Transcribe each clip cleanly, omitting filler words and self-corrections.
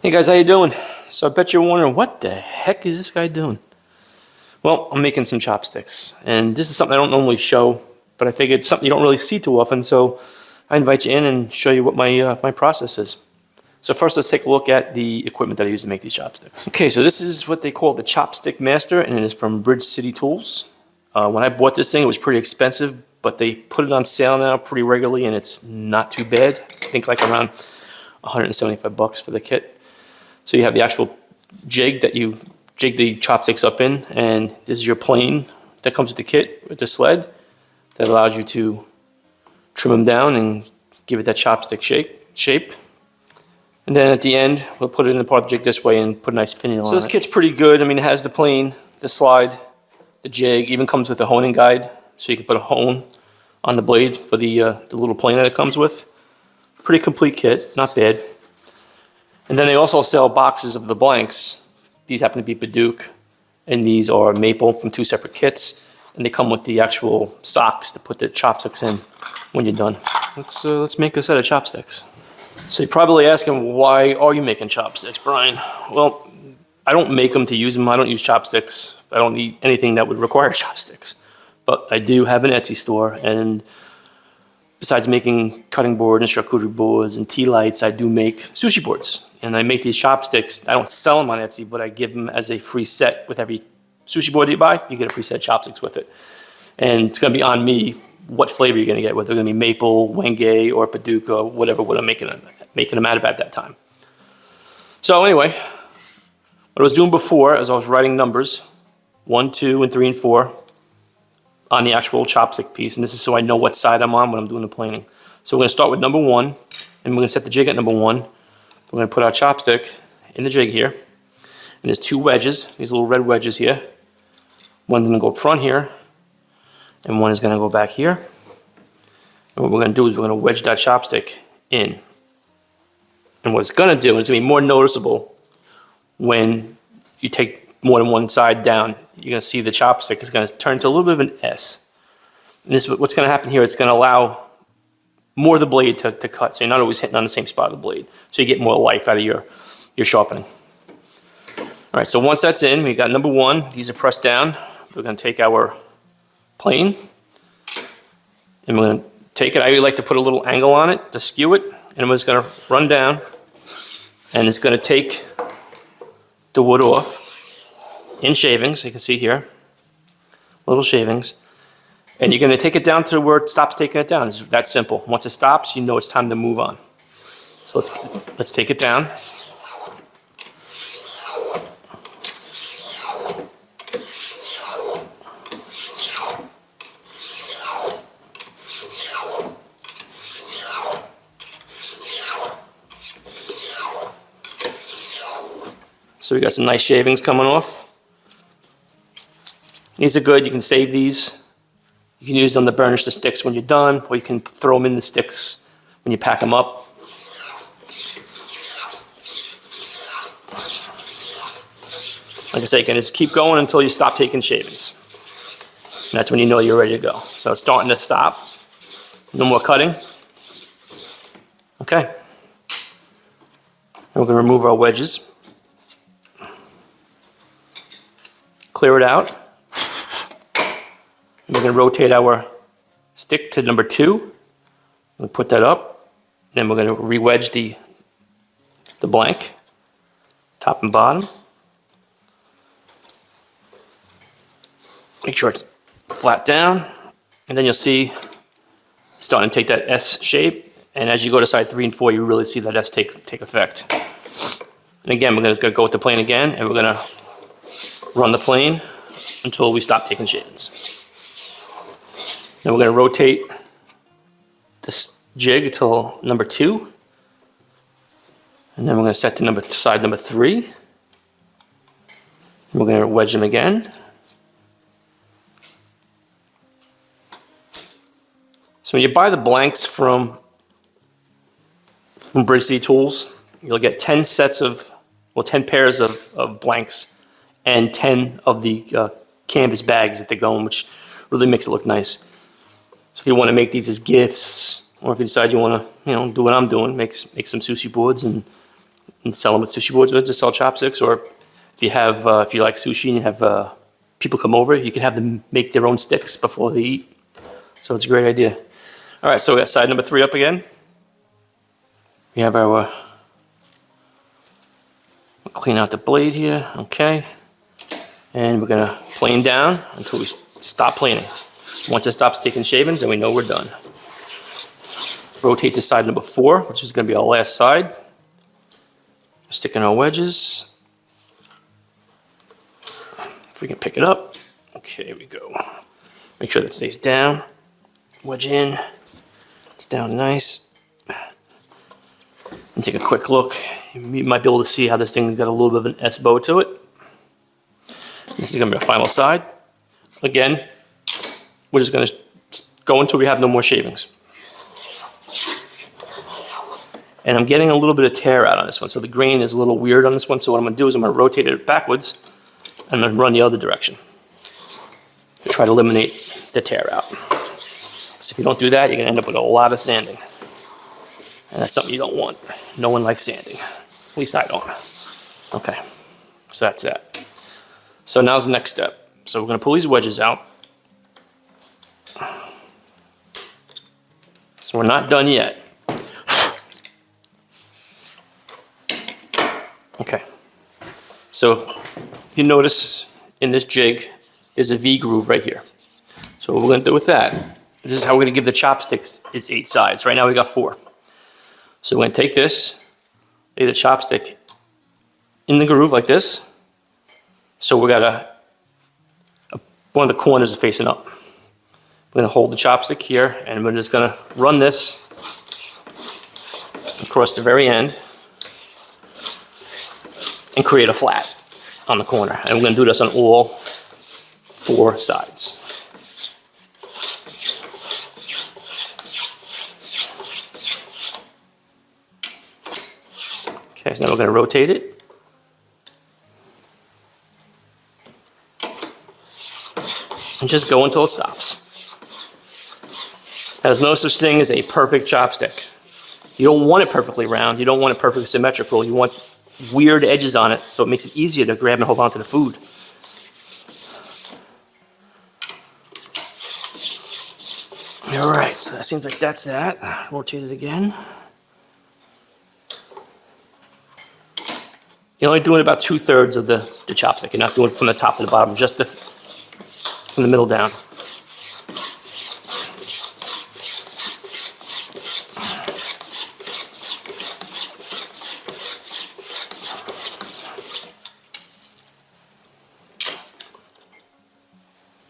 Hey guys, how you doing? So I bet you're wondering, what the heck is this guy doing? Well, I'm making some chopsticks, and this is something I don't normally show, but I figured it's something you don't really see too often, so I invite you in and show you what my process is. So first, let's take a look at the equipment that I use to make these chopsticks. Okay, so this is what they call the Chopstick Master, and it is from Bridge City Tools. When I bought this thing, it was pretty expensive, but they put it on sale now pretty regularly, and it's not too bad. I think like around 175 bucks for the kit. So you have the actual jig that you jig the chopsticks up in, and this is your plane that comes with the kit, with the sled, that allows you to trim them down and give it that chopstick shape. And then at the end, we'll put it in the part of the jig this way and put a nice finial on it. So this kit's pretty good. I mean, it has the plane, the slide, the jig, even comes with a honing guide, so you can put a hone on the blade for the little plane that it comes with. Pretty complete kit, not bad. And then they also sell boxes of the blanks. These happen to be Baduke, and these are maple from two separate kits. And they come with the actual socks to put the chopsticks in when you're done. Let's make a set of chopsticks. So you're probably asking, why are you making chopsticks, Brian? Well, I don't make them to use them. I don't use chopsticks. I don't need anything that would require chopsticks. But I do have an Etsy store, and besides making cutting board and charcuterie boards and tea lights, I do make sushi boards. And I make these chopsticks. I don't sell them on Etsy, but I give them as a free set. With every sushi board that you buy, you get a free set of chopsticks with it. And it's going to be on me what flavor you're going to get, whether they're going to be maple, wenge, or Paducah, or whatever what I'm making them out of at that time. So anyway, what I was doing before is I was writing numbers, 1, 2, and 3, and 4 on the actual chopstick piece. And this is so I know what side I'm on when I'm doing the planing. So we're going to start with number 1, and we're going to set the jig at number 1. We're going to put our chopstick in the jig here. And there's 2 wedges, these little red wedges here. One's going to go up front here, and one is going to go back here. And what we're going to do is we're going to wedge that chopstick in. And what it's going to do is going to be more noticeable when you take more than one side down. You're going to see the chopstick is going to turn to a little bit of an S. And this, what's going to happen here, it's going to allow more of the blade to cut, so you're not always hitting on the same spot of the blade. So you get more life out of your sharpening. Alright, so once that's in, we got number 1. These are pressed down. We're going to take our plane, and we're going to take it. I like to put a little angle on it to skew it, and we're just going to run down, and it's going to take the wood off in shavings. You can see here, little shavings. And you're going to take it down to where it stops taking it down. It's that simple. Once it stops, you know it's time to move on. So let's take it down. So we got some nice shavings coming off. These are good. You can save these. You can use them to burnish the sticks when you're done, or you can throw them in the sticks when you pack them up. Like I say, you can just keep going until you stop taking shavings. And that's when you know you're ready to go. So it's starting to stop. No more cutting. Okay. And we're going to remove our wedges. Clear it out. We're going to rotate our stick to number 2. We'll put that up. Then we're going to re-wedge the blank, top and bottom. Make sure it's flat down. And then you'll see it's starting to take that S shape. And as you go to side 3 and 4, you really see that S take effect. And again, we're going to go with the plane again, and we're going to run the plane until we stop taking shavings. Then we're going to rotate this jig until number 2. And then we're going to set to side number 3. And we're going to wedge them again. So when you buy the blanks from Bridge City Tools, you'll get 10 pairs of blanks and 10 of the canvas bags that they go in, which really makes it look nice. So if you want to make these as gifts, or if you decide you want to, do what I'm doing, make some sushi boards and and sell them at sushi boards to sell chopsticks, or if you have, if you like sushi and you have people come over, you can have them make their own sticks before they eat. So it's a great idea. All right, so we got side number 3 up again. We have our, clean out the blade here, okay. And we're gonna plane down until we stop planing. Once it stops taking shavings, then we know we're done. Rotate to side number 4, which is gonna be our last side. Stick in our wedges. If we can pick it up. Okay, here we go. Make sure that stays down. Wedge in. It's down nice. And take a quick look. You might be able to see how this thing got a little bit of an S bow to it. This is going to be our final side. Again, we're just going to go until we have no more shavings. And I'm getting a little bit of tear out on this one, so the grain is a little weird on this one. So what I'm going to do is I'm going to rotate it backwards and I'm going to run the other direction to try to eliminate the tear out. So if you don't do that, you're going to end up with a lot of sanding. And that's something you don't want. No one likes sanding. At least I don't. Okay, so that's that. So now's the next step. So we're going to pull these wedges out. So we're not done yet. Okay. So you notice in this jig, there's a V groove right here. So what we're going to do with that, this is how we're going to give the chopsticks its 8 sides. Right now we got 4. So we're going to take this, lay the chopstick in the groove like this. So we got one of the corners is facing up. We're going to hold the chopstick here, and we're just going to run this across the very end and create a flat on the corner. And we're going to do this on all 4 sides. Okay, so now we're going to rotate it. And just go until it stops. There's no such thing as a perfect chopstick. You don't want it perfectly round. You don't want it perfectly symmetrical. You want weird edges on it so it makes it easier to grab and hold on to the food. Alright, so that seems like that's that. Rotate it again. You're only doing about 2/3 of the chopstick. You're not doing it from the top to the bottom, just from the middle down.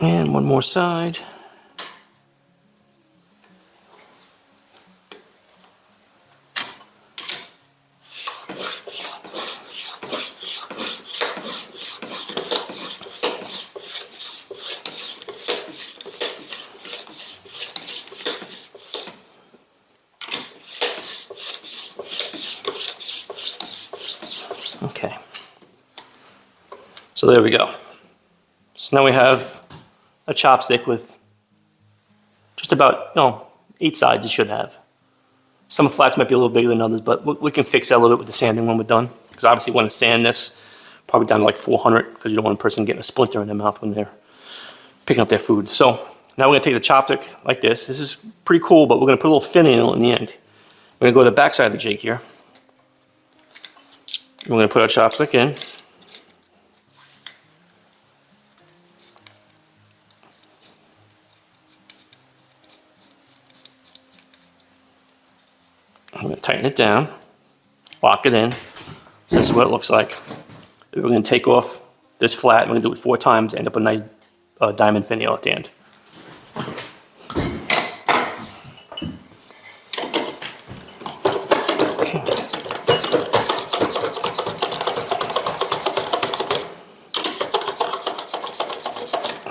And one more side. Okay, so there we go. So now we have a chopstick with just about, 8 sides it should have. Some flats might be a little bigger than others, but we can fix that a little bit with the sanding when we're done. Because obviously you want to sand this probably down to like 400 because you don't want a person getting a splinter in their mouth when they're picking up their food. So now we're going to take the chopstick like this. This is pretty cool, but we're going to put a little fin in the end. We're going to go to the back side of the jig here. We're going to put our chopstick in. I'm going to tighten it down, lock it in. This is what it looks like. We're going to take off this flat. We're going to do it 4 times, end up with a nice diamond finial at the end.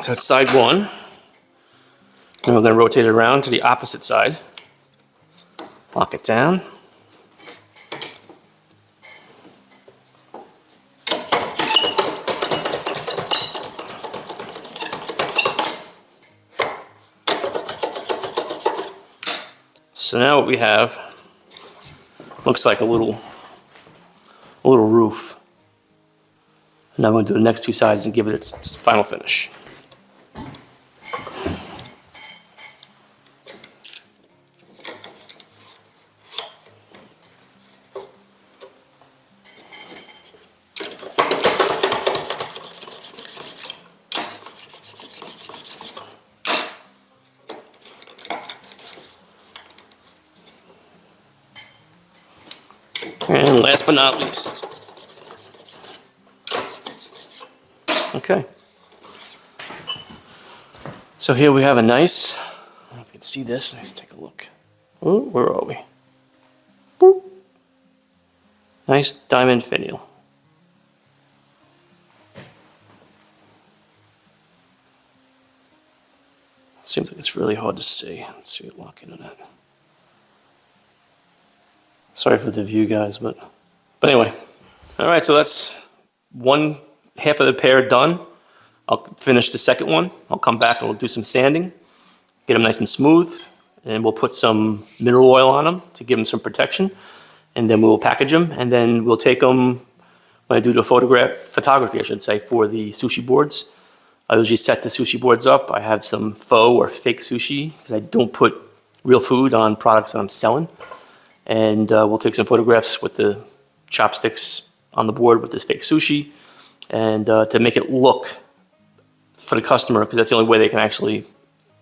So that's side 1. Then we're going to rotate it around to the opposite side. Lock it down. So now what we have looks like a little a little roof. And I'm going to do the next two sides and give it its final finish. And last but not least, okay. So here we have a nice, I don't know if you can see this, let's take a look. Oh, where are we? Boop. Nice diamond finial. Seems like it's really hard to see. Let's see, lock into that. Sorry for the view, guys, but anyway. All right, so that's one half of the pair done. I'll finish the second one. I'll come back and we'll do some sanding, get them nice and smooth, and we'll put some mineral oil on them to give them some protection, and then we'll package them, and then we'll take them, when I do the photography, I should say, for the sushi boards. I usually set the sushi boards up. I have some faux or fake sushi, because I don't put real food on products that I'm selling. And we'll take some photographs with the chopsticks on the board with this fake sushi, and to make it look for the customer, because that's the only way they can actually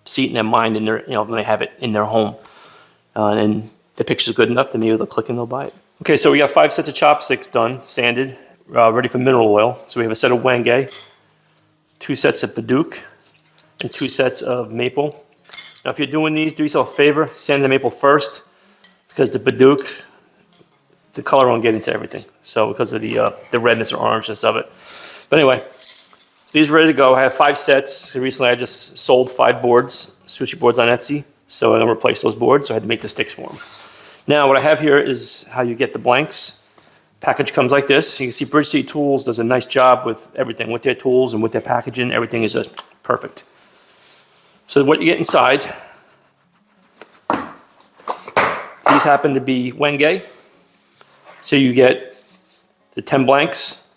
see it in their mind, and when they have it in their home. And if the picture's good enough, then maybe they'll click and they'll buy it. Okay, so we got 5 sets of chopsticks done, sanded, ready for mineral oil. So we have a set of wenge, 2 sets of Bidoof, and 2 sets of maple. Now, if you're doing these, do yourself a favor, sand the maple first, because the Bidoof, the color won't get into everything. So because of the redness or orangeness of it. But anyway, these are ready to go. I have 5 sets. Recently I just sold 5 boards, sushi boards on Etsy. So I'm gonna replace those boards, so I had to make the sticks for them. Now what I have here is how you get the blanks. Package comes like this. You can see Bridge City Tools does a nice job with everything, with their tools and with their packaging. Everything is perfect. So what you get inside, these happen to be wenge. So you get the 10 blanks,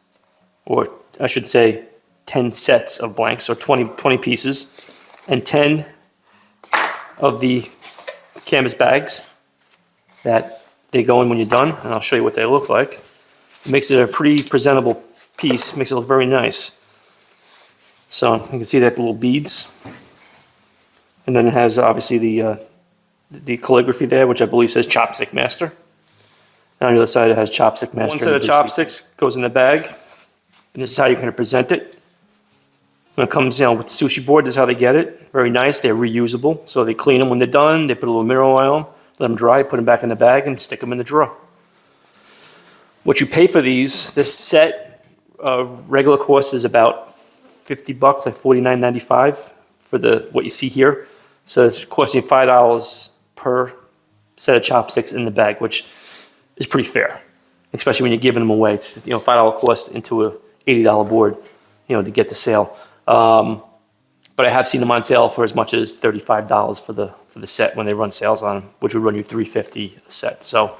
or I should say 10 sets of blanks, or 20 pieces, and 10 of the canvas bags that they go in when you're done, and I'll show you what they look like. It makes it a pretty presentable piece, makes it look very nice. So you can see that little beads, and then it has obviously the calligraphy there, which I believe says Chopstick Master. And on the other side it has Chopstick Master. One set of chopsticks goes in the bag, and this is how you're going to present it. When it comes, with the sushi board, this is how they get it. Very nice. They're reusable. So they clean them when they're done. They put a little mineral oil on them, let them dry, put them back in the bag, and stick them in the drawer. What you pay for these, this set, regular cost is about $50, like $49.95 for what you see here. So it's costing you $5 per set of chopsticks in the bag, which is pretty fair, especially when you're giving them away. It's $5 cost into a $80 board, to get the sale. But I have seen them on sale for as much as $35 for the set when they run sales on them, which would run you $350 a set. So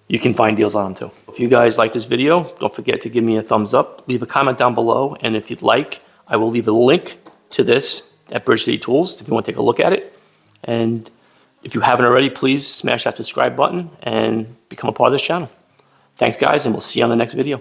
you can find deals on them too. If you guys like this video, don't forget to give me a thumbs up, leave a comment down below, and if you'd like, I will leave a link to this at Bridge City Tools if you want to take a look at it. And if you haven't already, please smash that subscribe button and become a part of this channel. Thanks guys, and we'll see you on the next video.